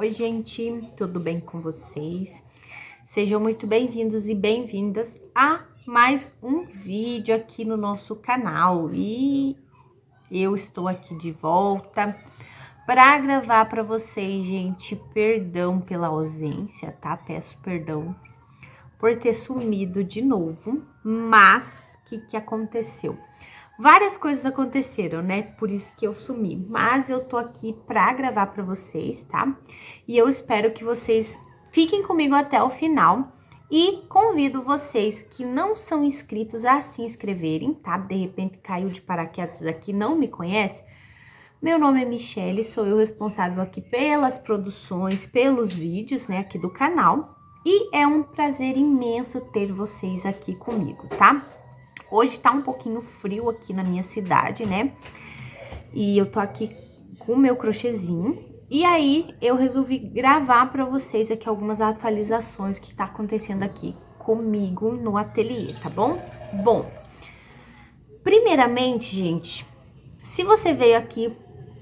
Oi, gente, tudo bem com vocês? Sejam muito bem-vindos e bem-vindas a mais um vídeo aqui no nosso canal. E eu estou aqui de volta para gravar para vocês, gente. Perdão pela ausência, tá? Peço perdão por ter sumido de novo, mas o que aconteceu? Várias coisas aconteceram, né? Por isso que eu sumi. Mas eu tô aqui pra gravar pra vocês, tá? E eu espero que vocês fiquem comigo até o final. E convido vocês que não são inscritos a se inscreverem, tá? De repente caiu de paraquedas aqui, não me conhece. Meu nome é Michele, sou eu responsável aqui pelas produções, pelos vídeos, né? Aqui do canal. E é um prazer imenso ter vocês aqui comigo, tá? Hoje tá um pouquinho frio aqui na minha cidade, né? E eu tô aqui com o meu crochêzinho. E aí, eu resolvi gravar pra vocês aqui algumas atualizações que tá acontecendo aqui comigo no ateliê, tá bom? Bom, primeiramente, gente, se você veio aqui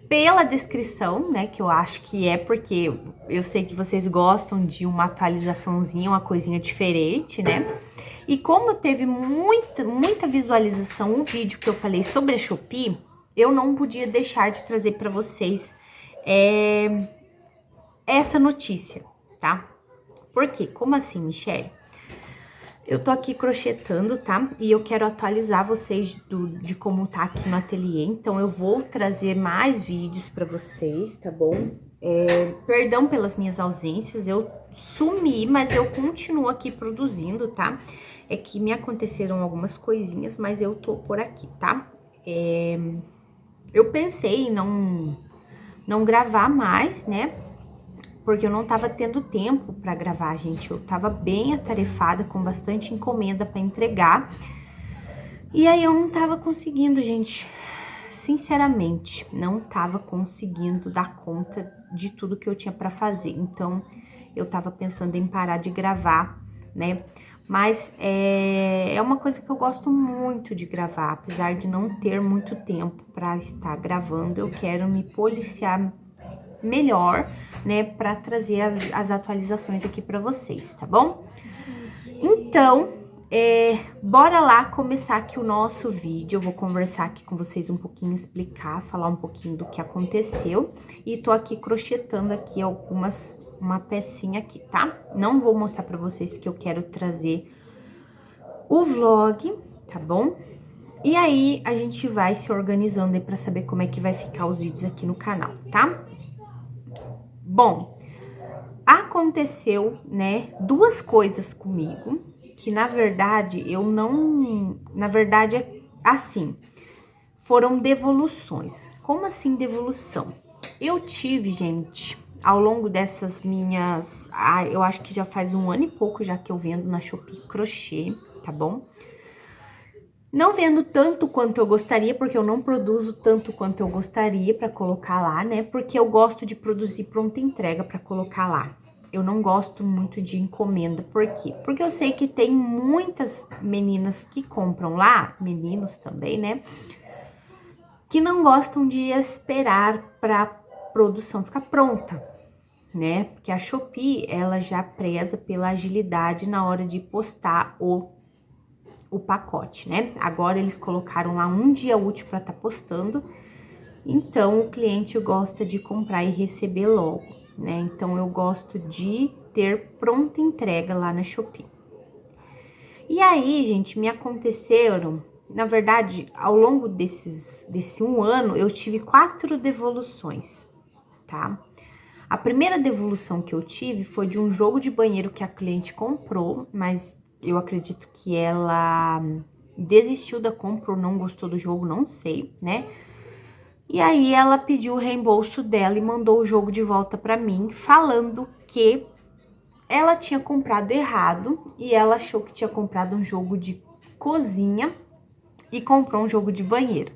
pela descrição, né, que eu acho que é porque eu sei que vocês gostam de uma atualizaçãozinha, uma coisinha diferente, né? E como teve muita visualização o vídeo que eu falei sobre a Shopee, eu não podia deixar de trazer para vocês essa notícia, tá? Por quê? Como assim, Michele? Eu tô aqui crochetando, tá? E eu quero atualizar vocês de como tá aqui no ateliê. Então, eu vou trazer mais vídeos para vocês, tá bom? Perdão pelas minhas ausências, eu sumi, mas eu continuo aqui produzindo, tá? É que me aconteceram algumas coisinhas, mas eu tô por aqui, tá? Eu pensei em não gravar mais, né? Porque eu não tava tendo tempo pra gravar, gente. Eu tava bem atarefada, com bastante encomenda pra entregar. E aí eu não tava conseguindo, gente. Sinceramente, não tava conseguindo dar conta de tudo que eu tinha pra fazer. Então, eu tava pensando em parar de gravar, né? Mas é uma coisa que eu gosto muito de gravar, apesar de não ter muito tempo pra estar gravando, eu quero me policiar melhor, né, pra trazer as atualizações aqui pra vocês, tá bom? Então, bora lá começar aqui o nosso vídeo. Eu vou conversar aqui com vocês um pouquinho, explicar, falar um pouquinho do que aconteceu. E tô aqui crochetando aqui uma pecinha aqui, tá? Não vou mostrar pra vocês porque eu quero trazer o vlog, tá bom? E aí, a gente vai se organizando aí pra saber como é que vai ficar os vídeos aqui no canal, tá? Bom, aconteceu, né, duas coisas comigo, que na verdade eu não... Na verdade é assim, foram devoluções. Como assim devolução? Eu tive, gente, ao longo dessas minhas... eu acho que já faz 1 ano e pouco já que eu vendo na Shopee crochê, tá bom? Não vendo tanto quanto eu gostaria, porque eu não produzo tanto quanto eu gostaria pra colocar lá, né? Porque eu gosto de produzir pronta entrega pra colocar lá. Eu não gosto muito de encomenda, por quê? Porque eu sei que tem muitas meninas que compram lá, meninos também, né? Que não gostam de esperar pra produção ficar pronta, né? Porque a Shopee, ela já preza pela agilidade na hora de postar o pacote, né? Agora eles colocaram lá 1 dia útil para estar postando, então o cliente gosta de comprar e receber logo, né? Então eu gosto de ter pronta entrega lá na Shopee. E aí, gente, me aconteceram, na verdade, ao longo desse 1 ano, eu tive 4 devoluções, tá? A primeira devolução que eu tive foi de um jogo de banheiro que a cliente comprou, mas eu acredito que ela desistiu da compra ou não gostou do jogo, não sei, né? E aí ela pediu o reembolso dela e mandou o jogo de volta pra mim, falando que ela tinha comprado errado e ela achou que tinha comprado um jogo de cozinha e comprou um jogo de banheiro.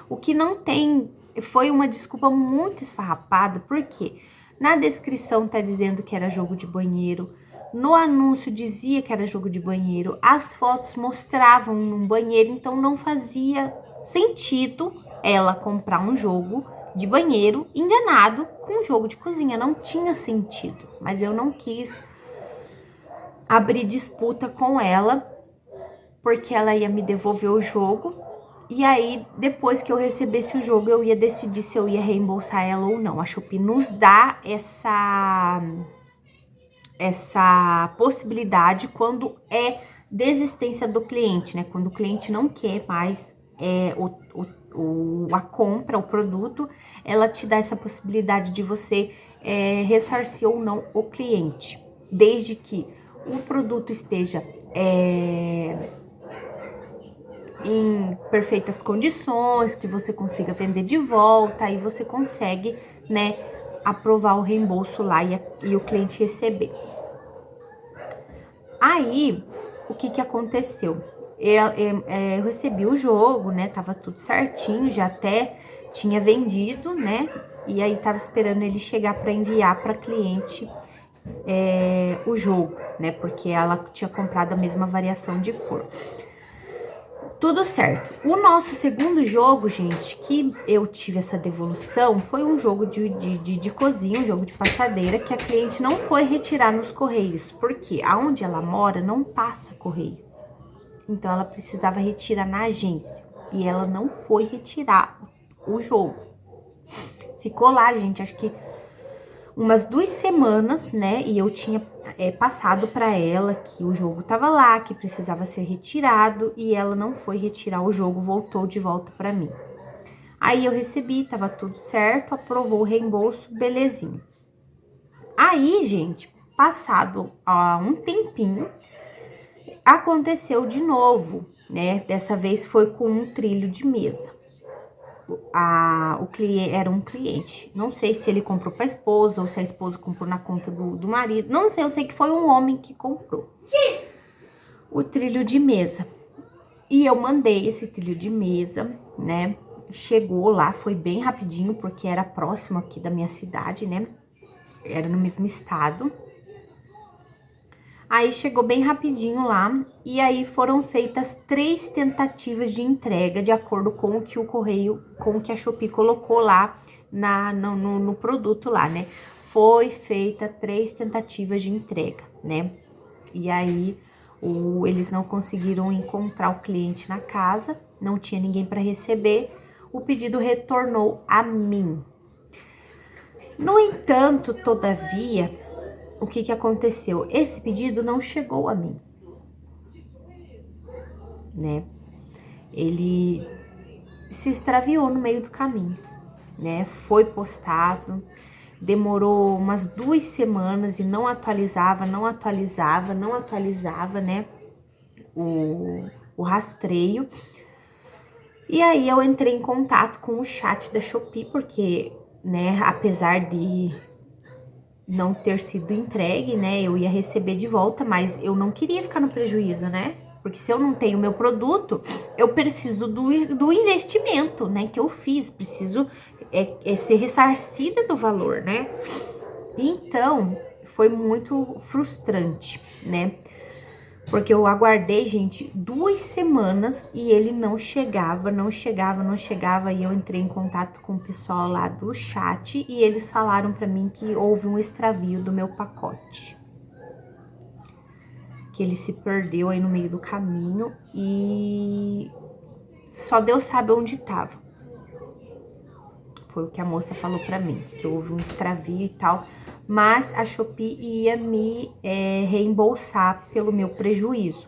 O que não tem... Foi uma desculpa muito esfarrapada, porque na descrição tá dizendo que era jogo de banheiro, no anúncio dizia que era jogo de banheiro, as fotos mostravam um banheiro, então não fazia sentido ela comprar um jogo de banheiro enganado com um jogo de cozinha. Não tinha sentido, mas eu não quis abrir disputa com ela, porque ela ia me devolver o jogo. E aí, depois que eu recebesse o jogo, eu ia decidir se eu ia reembolsar ela ou não. A Shopee nos dá essa possibilidade quando é desistência do cliente, né? Quando o cliente não quer mais a compra, o produto, ela te dá essa possibilidade de você ressarcir ou não o cliente, desde que o produto esteja em perfeitas condições, que você consiga vender de volta, aí você consegue, né, aprovar o reembolso lá e o cliente receber. Aí, o que aconteceu? Eu recebi o jogo, né, tava tudo certinho, já até tinha vendido, né, e aí tava esperando ele chegar para enviar para cliente o jogo, né, porque ela tinha comprado a mesma variação de cor. Tudo certo. O nosso segundo jogo, gente, que eu tive essa devolução, foi um jogo de cozinha, um jogo de passadeira, que a cliente não foi retirar nos correios, porque aonde ela mora não passa correio. Então, ela precisava retirar na agência, e ela não foi retirar o jogo. Ficou lá, gente, acho que umas 2 semanas, né, e eu tinha passado para ela que o jogo tava lá, que precisava ser retirado, e ela não foi retirar o jogo, voltou de volta para mim. Aí eu recebi, tava tudo certo, aprovou o reembolso, belezinha. Aí, gente, passado um tempinho, aconteceu de novo, né, dessa vez foi com um trilho de mesa. O cliente era um cliente. Não sei se ele comprou para a esposa ou se a esposa comprou na conta do marido. Não sei, eu sei que foi um homem que comprou. Sim. O trilho de mesa. E eu mandei esse trilho de mesa, né? Chegou lá, foi bem rapidinho, porque era próximo aqui da minha cidade, né? Era no mesmo estado. Aí chegou bem rapidinho lá, e aí foram feitas 3 tentativas de entrega, de acordo com o que o correio, com o que a Shopee colocou lá no produto lá, né? Foi feita 3 tentativas de entrega, né? E aí eles não conseguiram encontrar o cliente na casa, não tinha ninguém para receber, o pedido retornou a mim. No entanto, todavia, o que aconteceu? Esse pedido não chegou a mim, né? Ele se extraviou no meio do caminho, né? Foi postado, demorou umas 2 semanas e não atualizava, né? O rastreio. E aí eu entrei em contato com o chat da Shopee, porque, né, apesar de não ter sido entregue, né, eu ia receber de volta, mas eu não queria ficar no prejuízo, né? Porque se eu não tenho meu produto, eu preciso do investimento, né, que eu fiz, preciso ser ressarcida do valor, né? Então, foi muito frustrante, né? Porque eu aguardei, gente, 2 semanas e ele não chegava, e eu entrei em contato com o pessoal lá do chat e eles falaram pra mim que houve um extravio do meu pacote. Que ele se perdeu aí no meio do caminho e só Deus sabe onde tava. Foi o que a moça falou pra mim, que houve um extravio e tal, mas a Shopee ia me reembolsar pelo meu prejuízo.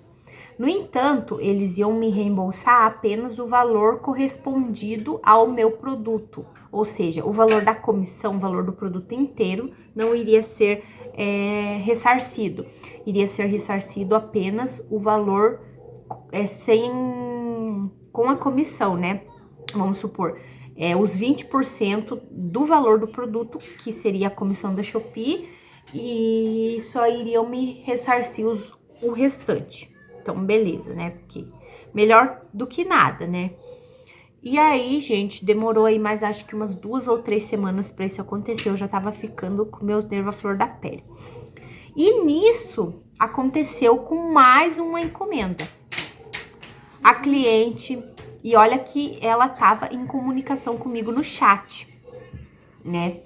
No entanto, eles iam me reembolsar apenas o valor correspondido ao meu produto, ou seja, o valor da comissão, o valor do produto inteiro não iria ser ressarcido, iria ser ressarcido apenas o valor com a comissão, né? Vamos supor, os 20% do valor do produto, que seria a comissão da Shopee, e só iriam me ressarcir o restante. Então, beleza, né? Porque melhor do que nada, né? E aí, gente, demorou aí mais acho que umas 2 ou 3 semanas pra isso acontecer. Eu já tava ficando com meus nervos à flor da pele. E nisso, aconteceu com mais uma encomenda. A cliente... E olha que ela tava em comunicação comigo no chat, né?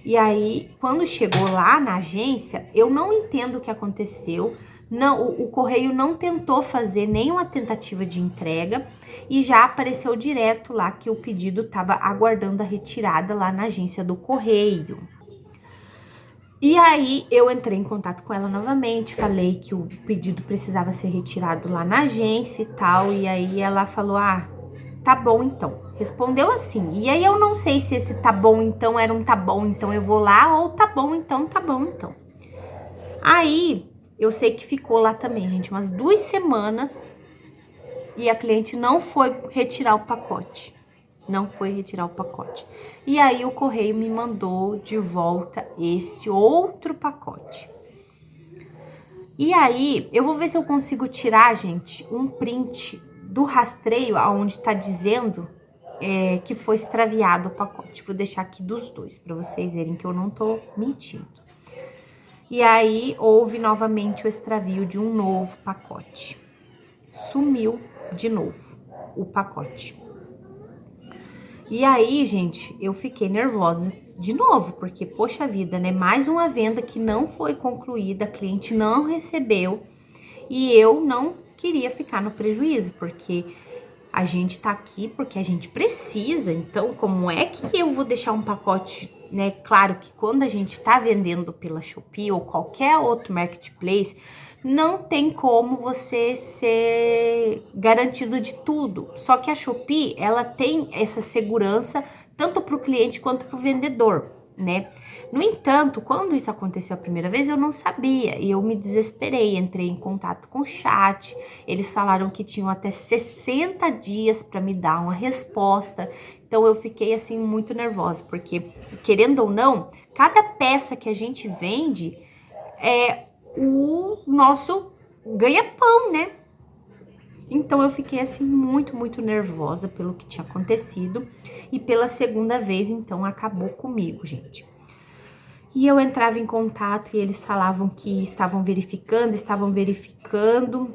E aí, quando chegou lá na agência, eu não entendo o que aconteceu. Não, o correio não tentou fazer nenhuma tentativa de entrega e já apareceu direto lá que o pedido estava aguardando a retirada lá na agência do correio. E aí eu entrei em contato com ela novamente, falei que o pedido precisava ser retirado lá na agência e tal, e aí ela falou: "Ah, tá bom então". Respondeu assim. E aí eu não sei se esse tá bom então era um tá bom então eu vou lá ou tá bom então, tá bom então. Aí eu sei que ficou lá também, gente, umas 2 semanas e a cliente não foi retirar o pacote. Não foi retirar o pacote. E aí o correio me mandou de volta esse outro pacote. E aí eu vou ver se eu consigo tirar, gente, um print do rastreio aonde tá dizendo que foi extraviado o pacote. Vou deixar aqui dos dois para vocês verem que eu não tô mentindo. E aí houve novamente o extravio de um novo pacote. Sumiu de novo o pacote. E aí, gente, eu fiquei nervosa de novo, porque, poxa vida, né? Mais uma venda que não foi concluída, a cliente não recebeu e eu não queria ficar no prejuízo, porque a gente tá aqui porque a gente precisa. Então, como é que eu vou deixar um pacote, né? Claro que quando a gente tá vendendo pela Shopee ou qualquer outro marketplace, não tem como você ser garantido de tudo. Só que a Shopee, ela tem essa segurança tanto para o cliente quanto para o vendedor, né? No entanto, quando isso aconteceu a primeira vez, eu não sabia e eu me desesperei, entrei em contato com o chat. Eles falaram que tinham até 60 dias para me dar uma resposta. Então eu fiquei assim muito nervosa, porque querendo ou não, cada peça que a gente vende é o nosso ganha-pão, né? Então eu fiquei assim muito nervosa pelo que tinha acontecido e pela segunda vez, então acabou comigo, gente. E eu entrava em contato e eles falavam que estavam verificando.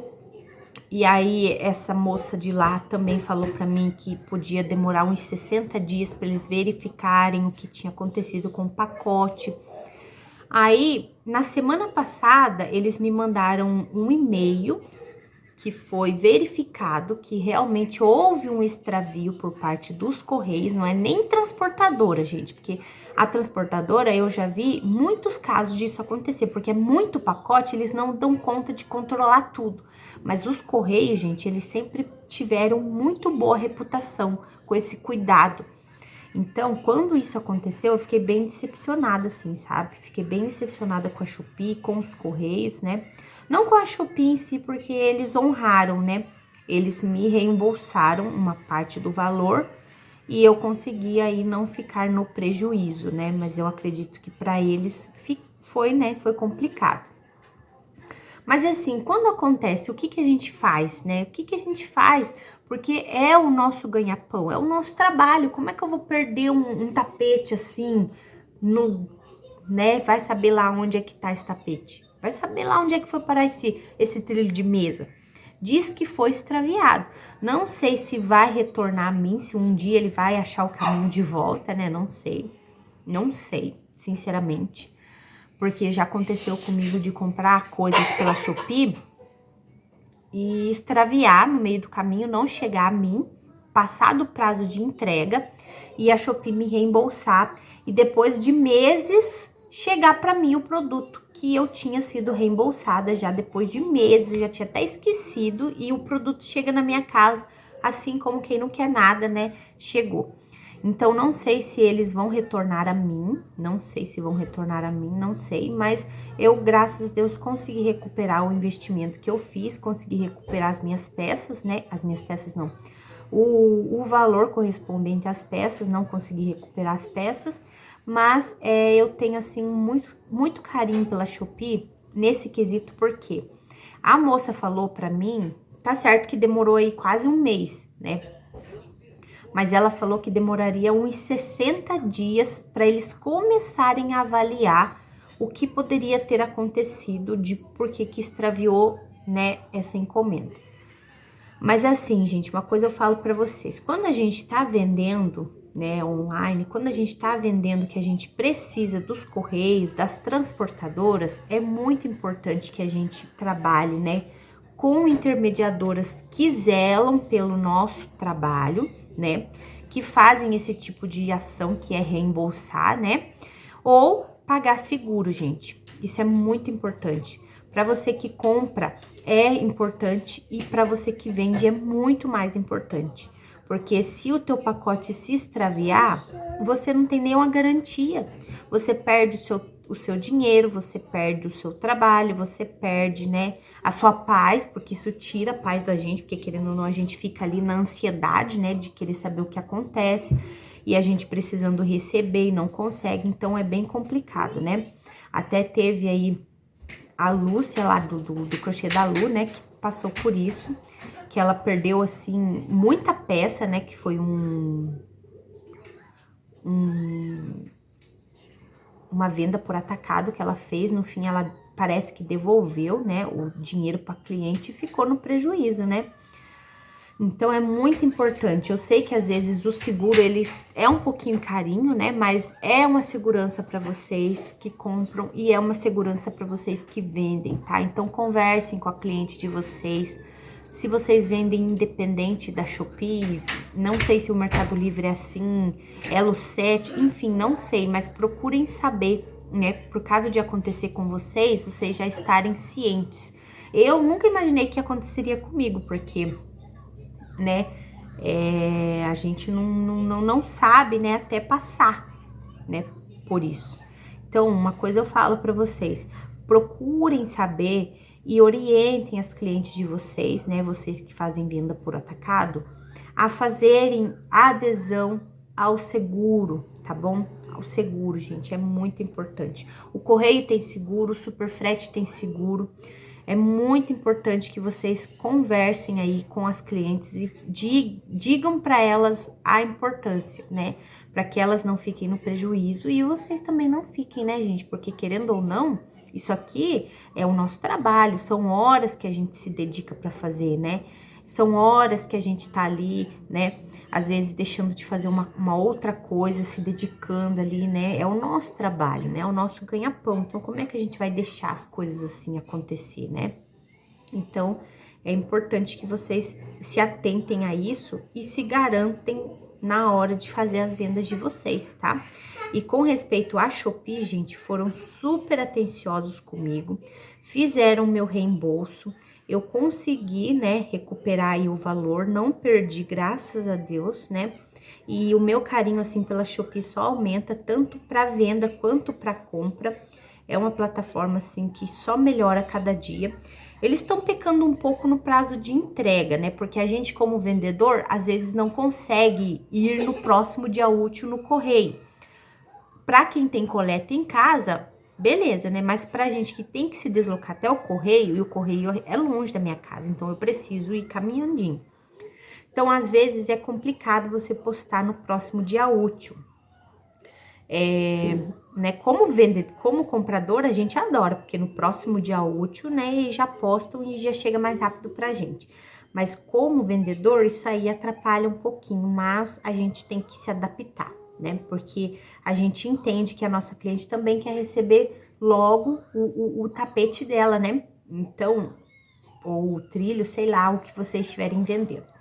E aí essa moça de lá também falou para mim que podia demorar uns 60 dias para eles verificarem o que tinha acontecido com o pacote. Aí, na semana passada, eles me mandaram um e-mail que foi verificado que realmente houve um extravio por parte dos Correios, não é nem transportadora, gente, porque a transportadora eu já vi muitos casos disso acontecer, porque é muito pacote, eles não dão conta de controlar tudo. Mas os Correios, gente, eles sempre tiveram muito boa reputação com esse cuidado. Então, quando isso aconteceu, eu fiquei bem decepcionada, assim, sabe? Fiquei bem decepcionada com a Shopee, com os Correios, né? Não com a Shopee em si, porque eles honraram, né? Eles me reembolsaram uma parte do valor e eu consegui aí não ficar no prejuízo, né? Mas eu acredito que para eles foi, né? Foi complicado. Mas assim, quando acontece, o que que a gente faz, né? O que que a gente faz? Porque é o nosso ganha-pão, é o nosso trabalho. Como é que eu vou perder um tapete assim, no, né? Vai saber lá onde é que tá esse tapete. Vai saber lá onde é que foi parar esse trilho de mesa. Diz que foi extraviado. Não sei se vai retornar a mim, se um dia ele vai achar o caminho de volta, né? Não sei. Não sei, sinceramente. Porque já aconteceu comigo de comprar coisas pela Shopee e extraviar no meio do caminho, não chegar a mim, passar do prazo de entrega e a Shopee me reembolsar e depois de meses chegar para mim o produto que eu tinha sido reembolsada já depois de meses, eu já tinha até esquecido e o produto chega na minha casa assim como quem não quer nada, né? Chegou. Então, não sei se eles vão retornar a mim, não sei, mas eu, graças a Deus, consegui recuperar o investimento que eu fiz, consegui recuperar as minhas peças, né? As minhas peças não. O valor correspondente às peças, não consegui recuperar as peças, mas eu tenho, assim, muito carinho pela Shopee nesse quesito, porque a moça falou pra mim, tá certo que demorou aí quase um mês, né? Mas ela falou que demoraria uns 60 dias para eles começarem a avaliar o que poderia ter acontecido de por que extraviou, né, essa encomenda. Mas assim, gente, uma coisa eu falo para vocês, quando a gente tá vendendo, né, online, quando a gente tá vendendo que a gente precisa dos correios, das transportadoras, é muito importante que a gente trabalhe, né, com intermediadoras que zelam pelo nosso trabalho, né, que fazem esse tipo de ação que é reembolsar, né, ou pagar seguro, gente. Isso é muito importante. Para você que compra é importante e para você que vende é muito mais importante. Porque se o teu pacote se extraviar, você não tem nenhuma garantia. Você perde o seu dinheiro, você perde o seu trabalho, você perde, né, a sua paz, porque isso tira a paz da gente, porque querendo ou não, a gente fica ali na ansiedade, né, de querer saber o que acontece e a gente precisando receber e não consegue, então é bem complicado, né? Até teve aí a Lúcia lá do crochê da Lu, né, que passou por isso, que ela perdeu, assim, muita peça, né, que foi uma venda por atacado que ela fez, no fim ela parece que devolveu, né, o dinheiro para cliente e ficou no prejuízo, né? Então é muito importante. Eu sei que às vezes o seguro eles é um pouquinho carinho, né? Mas é uma segurança para vocês que compram e é uma segurança para vocês que vendem, tá? Então conversem com a cliente de vocês. Se vocês vendem independente da Shopee, não sei se o Mercado Livre é assim, Elo7, enfim, não sei, mas procurem saber, né? Por caso de acontecer com vocês, vocês já estarem cientes. Eu nunca imaginei que aconteceria comigo, porque né? A gente não sabe, né? Até passar, né? Por isso. Então, uma coisa eu falo para vocês: procurem saber e orientem as clientes de vocês, né? Vocês que fazem venda por atacado, a fazerem adesão ao seguro, tá bom? Ao seguro, gente, é muito importante. O correio tem seguro, o Superfrete tem seguro. É muito importante que vocês conversem aí com as clientes e digam para elas a importância, né? Para que elas não fiquem no prejuízo e vocês também não fiquem, né, gente? Porque querendo ou não, isso aqui é o nosso trabalho, são horas que a gente se dedica para fazer, né? São horas que a gente tá ali, né? Às vezes deixando de fazer uma outra coisa, se dedicando ali, né? É o nosso trabalho, né? É o nosso ganha-pão. Então, como é que a gente vai deixar as coisas assim acontecer, né? Então, é importante que vocês se atentem a isso e se garantem na hora de fazer as vendas de vocês, tá? E com respeito à Shopee, gente, foram super atenciosos comigo, fizeram meu reembolso, eu consegui, né, recuperar aí o valor, não perdi, graças a Deus, né? E o meu carinho, assim, pela Shopee só aumenta, tanto para venda quanto para compra. É uma plataforma, assim, que só melhora a cada dia. Eles estão pecando um pouco no prazo de entrega, né? Porque a gente, como vendedor, às vezes não consegue ir no próximo dia útil no correio. Para quem tem coleta em casa, beleza, né? Mas pra gente que tem que se deslocar até o correio, e o correio é longe da minha casa, então eu preciso ir caminhandinho. Então, às vezes, é complicado você postar no próximo dia útil. Né, como comprador, a gente adora, porque no próximo dia útil, né, eles já postam e já chega mais rápido pra gente. Mas como vendedor, isso aí atrapalha um pouquinho, mas a gente tem que se adaptar, né? Porque a gente entende que a nossa cliente também quer receber logo o tapete dela, né? Então, ou o trilho, sei lá, o que vocês estiverem vendendo.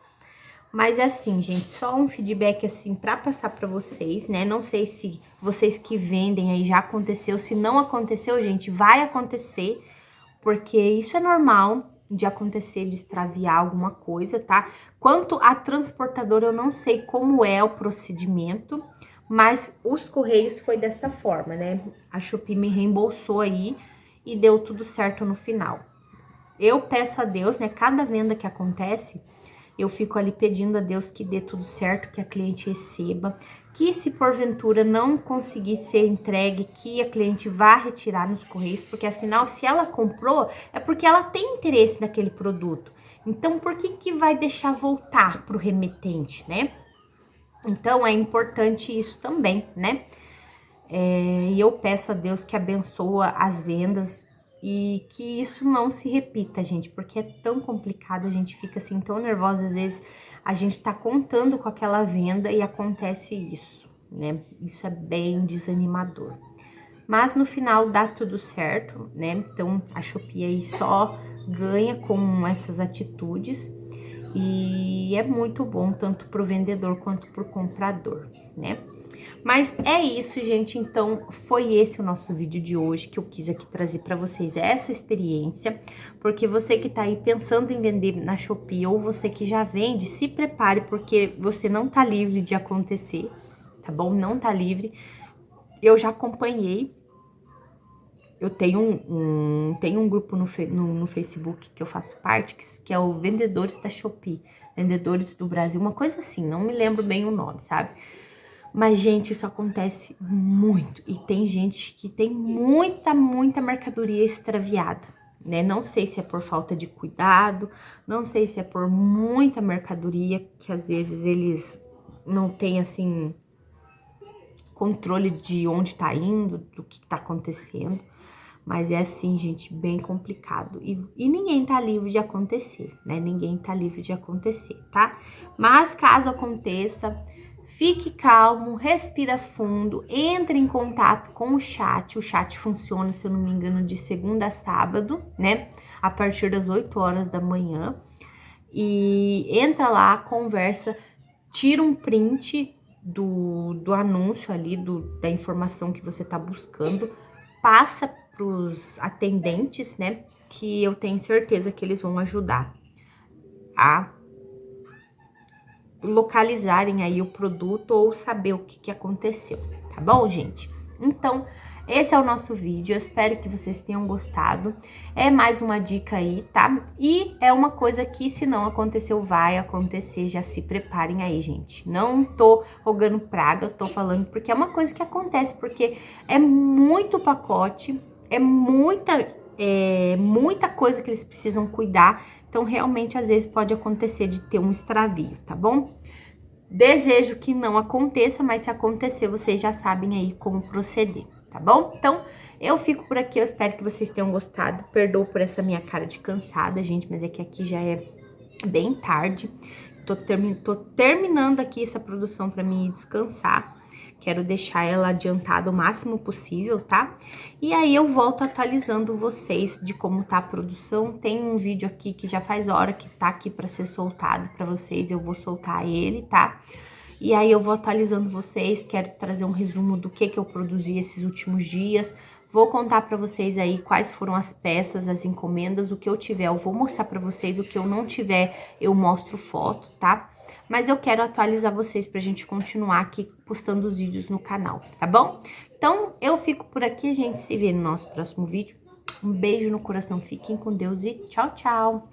Mas é assim, gente, só um feedback assim para passar para vocês, né? Não sei se vocês que vendem aí já aconteceu, se não aconteceu, gente, vai acontecer, porque isso é normal de acontecer, de extraviar alguma coisa, tá? Quanto a transportadora, eu não sei como é o procedimento, mas os Correios foi desta forma, né? A Shopee me reembolsou aí e deu tudo certo no final. Eu peço a Deus, né? Cada venda que acontece, eu fico ali pedindo a Deus que dê tudo certo, que a cliente receba, que se porventura não conseguir ser entregue, que a cliente vá retirar nos correios, porque afinal, se ela comprou, é porque ela tem interesse naquele produto. Então, por que que vai deixar voltar pro remetente, né? Então, é importante isso também, né? E eu peço a Deus que abençoa as vendas e que isso não se repita, gente, porque é tão complicado, a gente fica assim tão nervosa, às vezes a gente tá contando com aquela venda e acontece isso, né? Isso é bem desanimador. Mas no final dá tudo certo, né? Então a Shopee aí só ganha com essas atitudes e é muito bom tanto pro vendedor quanto pro comprador, né? Mas é isso, gente. Então, foi esse o nosso vídeo de hoje que eu quis aqui trazer para vocês essa experiência, porque você que tá aí pensando em vender na Shopee ou você que já vende, se prepare porque você não tá livre de acontecer, tá bom? Não tá livre. Eu já acompanhei. Eu tenho um grupo no Facebook que eu faço parte, que é o Vendedores da Shopee, Vendedores do Brasil, uma coisa assim, não me lembro bem o nome, sabe? Mas, gente, isso acontece muito. E tem gente que tem muita mercadoria extraviada, né? Não sei se é por falta de cuidado, não sei se é por muita mercadoria, que às vezes eles não têm, assim, controle de onde tá indo, do que tá acontecendo. Mas é assim, gente, bem complicado. E ninguém tá livre de acontecer, né? Ninguém tá livre de acontecer, tá? Mas caso aconteça, fique calmo, respira fundo, entre em contato com o chat. O chat funciona, se eu não me engano, de segunda a sábado, né? A partir das 8 horas da manhã. E entra lá, conversa, tira um print do anúncio ali, da informação que você tá buscando, passa para os atendentes, né? Que eu tenho certeza que eles vão ajudar a localizarem aí o produto ou saber o que aconteceu, tá bom, gente? Então, esse é o nosso vídeo, eu espero que vocês tenham gostado. É mais uma dica aí, tá? E é uma coisa que, se não aconteceu, vai acontecer, já se preparem aí, gente. Não tô rogando praga, tô falando porque é uma coisa que acontece, porque é muito pacote, é muita coisa que eles precisam cuidar, então realmente às vezes pode acontecer de ter um extravio, tá bom? Desejo que não aconteça, mas se acontecer, vocês já sabem aí como proceder, tá bom? Então, eu fico por aqui, eu espero que vocês tenham gostado. Perdoa por essa minha cara de cansada, gente, mas é que aqui já é bem tarde. Tô terminando aqui essa produção pra mim ir descansar. Quero deixar ela adiantada o máximo possível, tá? E aí eu volto atualizando vocês de como tá a produção. Tem um vídeo aqui que já faz hora que tá aqui pra ser soltado pra vocês. Eu vou soltar ele, tá? E aí eu vou atualizando vocês. Quero trazer um resumo do que eu produzi esses últimos dias. Vou contar pra vocês aí quais foram as peças, as encomendas, o que eu tiver eu vou mostrar pra vocês, o que eu não tiver eu mostro foto, tá? Mas eu quero atualizar vocês pra gente continuar aqui postando os vídeos no canal, tá bom? Então, eu fico por aqui, a gente se vê no nosso próximo vídeo. Um beijo no coração, fiquem com Deus e tchau, tchau!